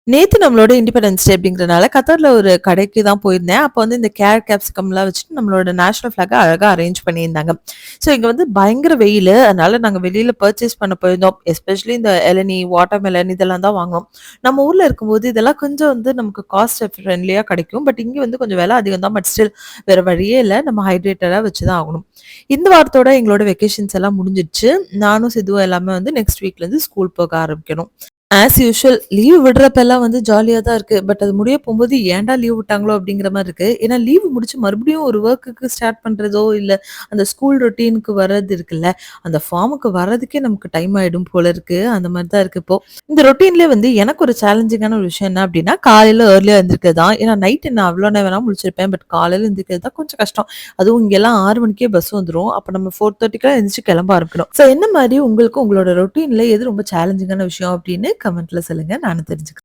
நேத்து நம்மளோட independence day அப்படிங்கிறனால கத்தார்ல ஒரு கடைக்கு தான் போயிருந்தேன். அப்போ வந்து இந்த கேப்சிகம்லாம் வச்சுட்டு நம்மளோட நேஷனல் ஃபிளாக அழகா அரேஞ்ச் பண்ணியிருந்தாங்க. ஸோ இங்க வந்து பயங்கர வெயிலு. அதனால நாங்க வெளியில பர்ச்சேஸ் பண்ண போயிருந்தோம். எஸ்பெஷலி இந்த இளநீ, வாட்டர்மெலன் இதெல்லாம் தான் வாங்குனோம். நம்ம ஊர்ல இருக்கும்போது இதெல்லாம் கொஞ்சம் வந்து நமக்கு காஸ்ட் ஃப்ரெண்ட்லியா கிடைக்கும். பட் இங்க வந்து கொஞ்சம் விலை அதிகம் தான். பட் ஸ்டில் வேற வழியே இல்ல. நம்ம ஹைட்ரேட்டடா வச்சு தான் ஆகணும். இந்த வாரத்தோட எங்களோட வெக்கேஷன்ஸ் எல்லாம் முடிஞ்சிடுச்சு. நானும் சித்துவும் எல்லாமே வந்து நெக்ஸ்ட் வீக்லேருந்து ஸ்கூல் போக ஆரம்பிக்கணும். ஆஸ் யூசுவல் லீவ் விடுறப்பலாம் வந்து ஜாலியா தான் இருக்கு. பட் அது முடிய போம்போது ஏன்டா லீவ் விட்டாங்களோ அப்படிங்கிற மாரி இருக்கு. ஏன்னா லீவ் முடிச்சு மறுபடியும் ஒரு வொர்க்குக்கு ஸ்டார்ட் பண்றதோ, இல்ல அந்த ஸ்கூல் ரொட்டீனுக்கு வர்றது இருக்குல்ல, அந்த ஃபார்முக்கு வர்றதுக்கே நமக்கு டைம் ஆயிடும் போல இருக்கு. அந்த மாரி தான் இருக்கு இப்போ. இந்த ரொட்டீன்லயே வந்து எனக்கு ஒரு சேலஞ்சிங்கான ஒரு விஷயம் என்ன அப்படின்னா, காலையில ஏர்லியா எந்திரிக்கிறது தான். ஏன்னா நைட் நான் அவ்வளோ நேரம் வேணா முழிச்சிருப்பேன். பட் காலையில எந்திரிக்கிறது தான் கொஞ்சம் கஷ்டம். அதுவும் இங்கெல்லாம் 6 மணிக்கே பஸ் வந்துரும். அப்ப நம்ம 4:30க்குலாம் எந்திரிச்சு கிளம்ப ஆரம்பிக்கணும். ஸோ என்ன மாரி உங்களுக்கு உங்களோட ரொட்டீன்ல எது ரொம்ப சேலஞ்சிங்கான விஷயம் அப்படின்னு கமெண்ட்ல சொல்லுங்க. நானும் தெரிஞ்சுக்கிறேன்.